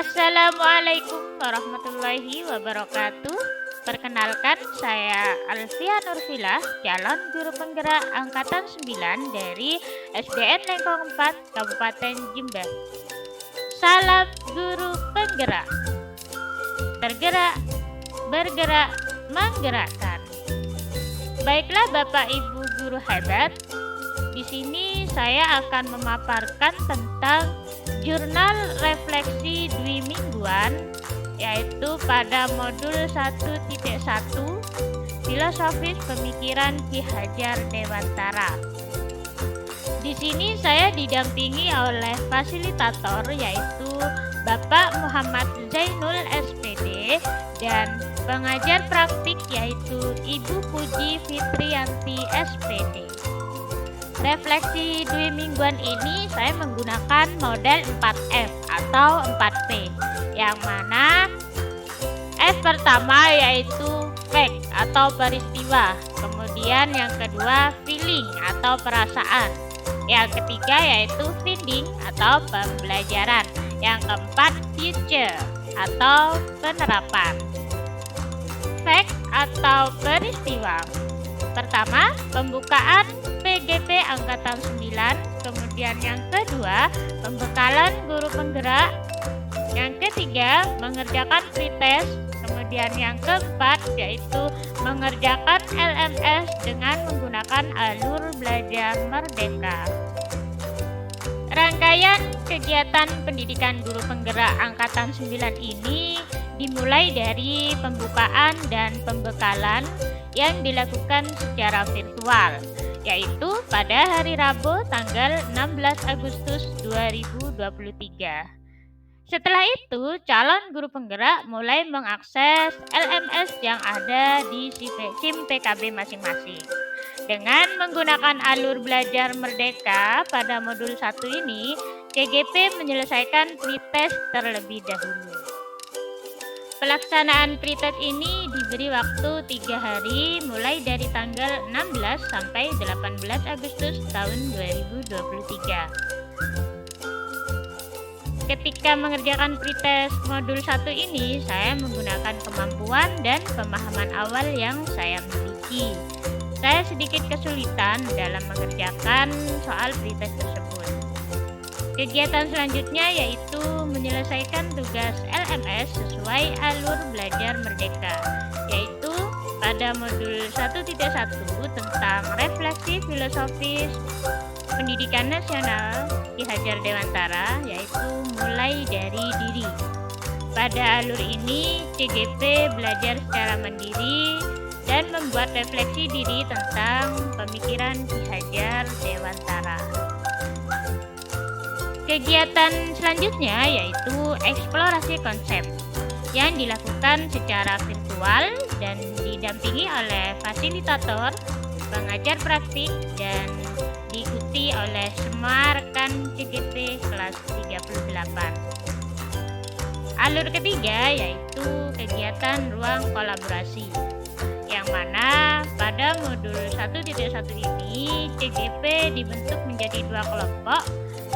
Assalamualaikum warahmatullahi wabarakatuh. Perkenalkan, saya Alfia Nurfilah, calon guru penggerak angkatan 9 dari SDN Lengkong 4, Kabupaten Jember. Salam guru penggerak. Tergerak, bergerak, menggerakkan. Baiklah Bapak Ibu guru hebat, di sini saya akan memaparkan tentang jurnal refleksi dwi mingguan, yaitu pada modul 1.1 Filosofis Pemikiran Ki Hajar Dewantara. Di sini saya didampingi oleh fasilitator, yaitu Bapak Muhammad Zainul SPD, dan pengajar praktik, yaitu Ibu Puji Fitriyanti SPD. Refleksi dwi mingguan ini saya menggunakan model 4F atau 4P, yang mana F pertama yaitu fact atau peristiwa, kemudian yang kedua feeling atau perasaan, yang ketiga yaitu finding atau pembelajaran, yang keempat future atau penerapan. Fact atau peristiwa pertama, pembukaan PGP Angkatan 9, kemudian yang kedua, pembekalan guru penggerak, yang ketiga, mengerjakan pretest, kemudian yang keempat, yaitu mengerjakan LMS dengan menggunakan alur belajar merdeka. Rangkaian kegiatan pendidikan guru penggerak Angkatan 9 ini dimulai dari pembukaan dan pembekalan yang dilakukan secara virtual, yaitu pada hari Rabu tanggal 16 Agustus 2023. Setelah itu, calon guru penggerak mulai mengakses LMS yang ada di SIM PKB masing-masing. Dengan menggunakan alur belajar merdeka pada modul 1 ini, CGP menyelesaikan pretest terlebih dahulu. Pelaksanaan pretest ini diberi waktu 3 hari mulai dari tanggal 16 sampai 18 Agustus tahun 2023. Ketika mengerjakan pretest modul 1 ini, saya menggunakan kemampuan dan pemahaman awal yang saya miliki. Saya sedikit kesulitan dalam mengerjakan soal pretest tersebut. Kegiatan selanjutnya yaitu menyelesaikan tugas LMS sesuai alur belajar merdeka, yaitu pada modul 1.1 tentang refleksi filosofis pendidikan nasional Ki Hajar Dewantara, yaitu mulai dari diri. Pada alur ini, CGP belajar secara mandiri dan membuat refleksi diri tentang pemikiran Ki Hajar Dewantara. Kegiatan selanjutnya yaitu eksplorasi konsep yang dilakukan secara virtual dan didampingi oleh fasilitator, pengajar praktik, dan diikuti oleh semua rekan CGP kelas 38. Alur ketiga yaitu kegiatan ruang kolaborasi, yang mana pada modul 1.1 ini CGP dibentuk menjadi 2 kelompok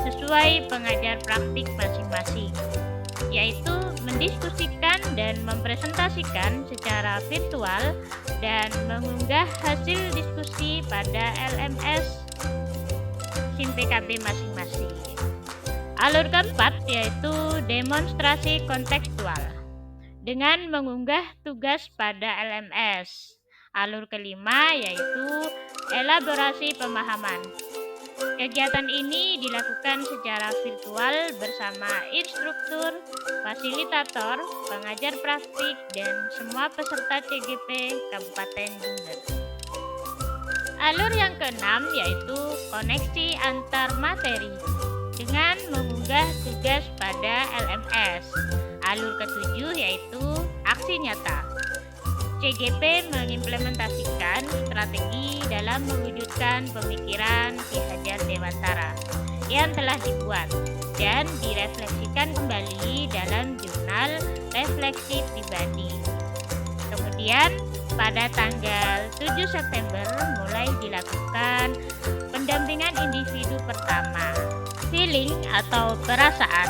sesuai pengajar praktik masing-masing, yaitu mendiskusikan dan mempresentasikan secara virtual dan mengunggah hasil diskusi pada LMS SIM PKB masing-masing. Alur keempat yaitu demonstrasi kontekstual dengan mengunggah tugas pada LMS. Alur kelima yaitu elaborasi pemahaman. Kegiatan ini dilakukan secara virtual bersama instruktur, fasilitator, pengajar praktik, dan semua peserta CGP Kabupaten Jember. Alur yang keenam yaitu koneksi antar materi dengan mengunggah tugas pada LMS. Alur ketujuh yaitu aksi nyata. CGP mengimplementasikan strategi dalam mewujudkan pemikiran Ki Hajar Dewantara yang telah dibuat dan direfleksikan kembali dalam jurnal refleksi pribadi. Kemudian pada tanggal 7 September mulai dilakukan pendampingan individu pertama, feeling atau perasaan,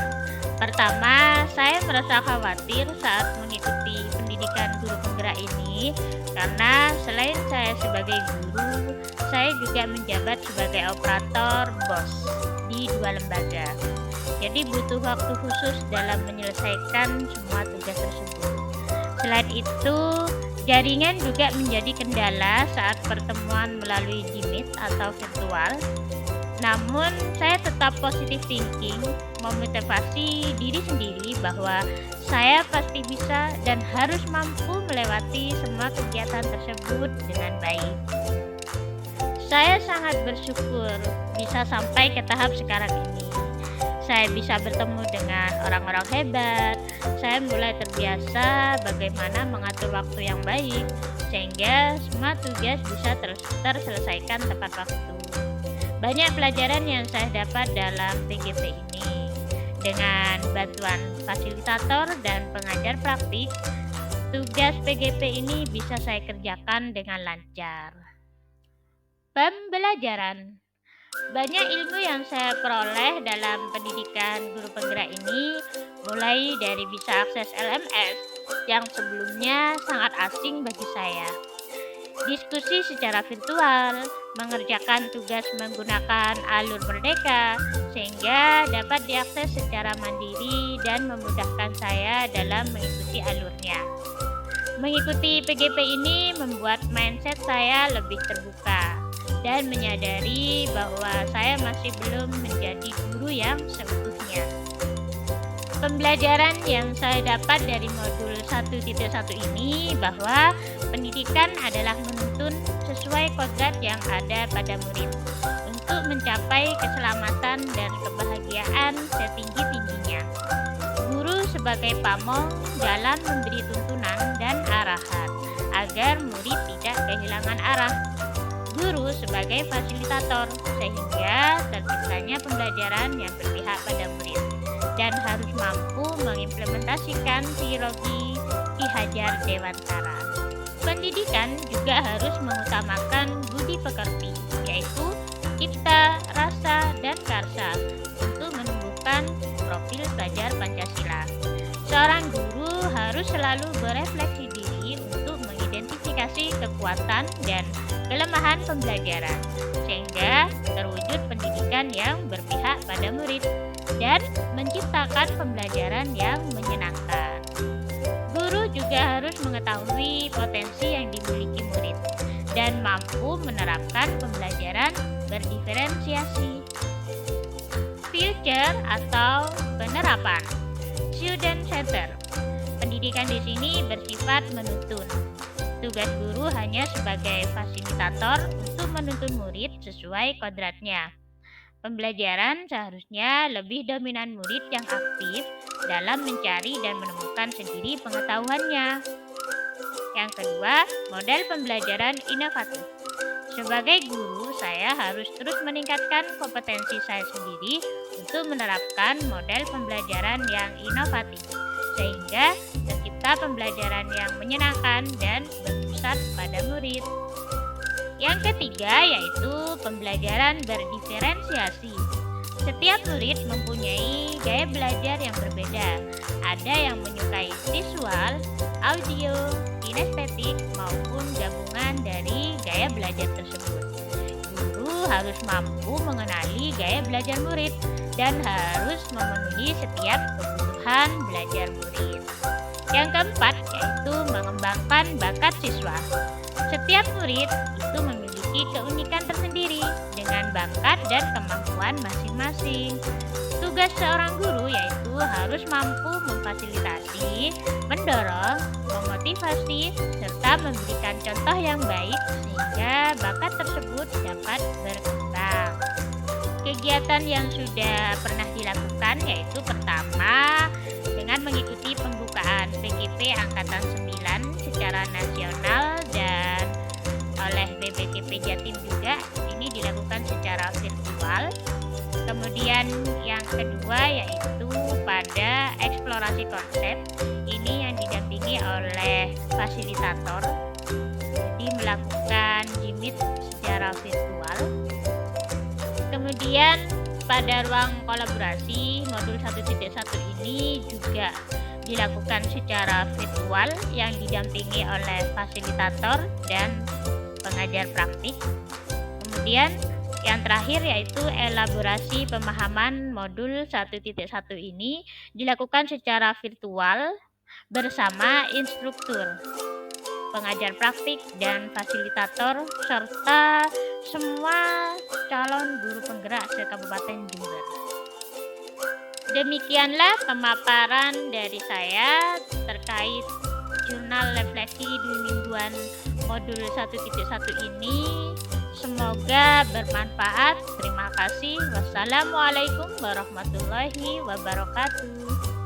Pertama, saya merasa khawatir saat mengikuti pendidikan guru penggerak ini karena selain saya sebagai guru, saya juga menjabat sebagai operator BOS di 2 lembaga. Jadi butuh waktu khusus dalam menyelesaikan semua tugas tersebut. Selain itu, jaringan juga menjadi kendala saat pertemuan melalui Jimit atau virtual. Namun, saya tetap positive thinking, memotivasi diri sendiri bahwa saya pasti bisa dan harus mampu melewati semua kegiatan tersebut dengan baik. Saya sangat bersyukur bisa sampai ke tahap sekarang ini. Saya bisa bertemu dengan orang-orang hebat. Saya mulai terbiasa bagaimana mengatur waktu yang baik, sehingga semua tugas bisa terselesaikan tepat waktu. Banyak pelajaran yang saya dapat dalam PGP ini. Dengan bantuan fasilitator dan pengajar praktik, tugas PGP ini bisa saya kerjakan dengan lancar. Pembelajaran. Banyak ilmu yang saya peroleh dalam pendidikan guru penggerak ini, mulai dari bisa akses LMS yang sebelumnya sangat asing bagi saya, diskusi secara virtual, mengerjakan tugas menggunakan alur Merdeka sehingga dapat diakses secara mandiri dan memudahkan saya dalam mengikuti alurnya. Mengikuti PGP ini membuat mindset saya lebih terbuka dan menyadari bahwa saya masih belum menjadi guru yang seutuhnya. Pembelajaran yang saya dapat dari modul 1.1 ini bahwa pendidikan adalah menuntun sesuai kodrat yang ada pada murid untuk mencapai keselamatan dan kebahagiaan setinggi-tingginya. Guru sebagai pamong dalam memberi tuntunan dan arahan agar murid tidak kehilangan arah. Guru sebagai fasilitator sehingga terciptanya pembelajaran yang berpihak pada murid dan harus mampu mengimplementasikan teologi Ki Hajar Dewantara. Pendidikan juga harus mengutamakan budi pekerti, yaitu cipta, rasa, dan karsa untuk menumbuhkan profil pelajar Pancasila. Seorang guru harus selalu berefleksi diri untuk mengidentifikasi kekuatan dan kelemahan pembelajaran, sehingga terwujud pendidikan yang berpihak pada murid dan menciptakan pembelajaran yang menyenangkan. Guru juga harus mengetahui potensi yang dimiliki murid dan mampu menerapkan pembelajaran berdiferensiasi. Future atau penerapan. Student Center. Pendidikan di sini bersifat menuntun. Tugas guru hanya sebagai fasilitator untuk menuntun murid sesuai kodratnya. Pembelajaran seharusnya lebih dominan murid yang aktif dalam mencari dan menemukan sendiri pengetahuannya. Yang kedua, model pembelajaran inovatif. Sebagai guru, saya harus terus meningkatkan kompetensi saya sendiri untuk menerapkan model pembelajaran yang inovatif, sehingga tercipta pembelajaran yang menyenangkan dan berpusat pada murid. Yang ketiga yaitu pembelajaran berdiferensiasi. Setiap murid mempunyai gaya belajar yang berbeda. Ada yang menyukai visual, audio, kinestetik, maupun gabungan dari gaya belajar tersebut. Guru harus mampu mengenali gaya belajar murid dan harus memenuhi setiap kebutuhan belajar murid. Yang keempat yaitu mengembangkan bakat siswa. Setiap murid itu memiliki keunikan tersendiri dengan bakat dan kemampuan masing-masing. Tugas seorang guru yaitu harus mampu memfasilitasi, mendorong, memotivasi, serta memberikan contoh yang baik sehingga bakat tersebut dapat berkembang. Kegiatan yang sudah pernah dilakukan yaitu pertama dengan mengikuti pembukaan PGP Angkatan 9 secara nasional dan oleh BPKP Jatim juga ini dilakukan secara virtual. Kemudian yang kedua yaitu pada eksplorasi konsep, ini yang didampingi oleh fasilitator, jadi melakukan Jimit secara virtual. Kemudian pada ruang kolaborasi modul 1.1 ini juga dilakukan secara virtual yang didampingi oleh fasilitator dan pengajar praktik. Kemudian yang terakhir yaitu elaborasi pemahaman modul 1.1 ini dilakukan secara virtual bersama instruktur, pengajar praktik, dan fasilitator serta semua calon guru penggerak se-Kabupaten Jember. Demikianlah pemaparan dari saya terkait jurnal refleksi 2 mingguan modul 1.1 ini. Semoga bermanfaat. Terima kasih. Wassalamualaikum warahmatullahi wabarakatuh.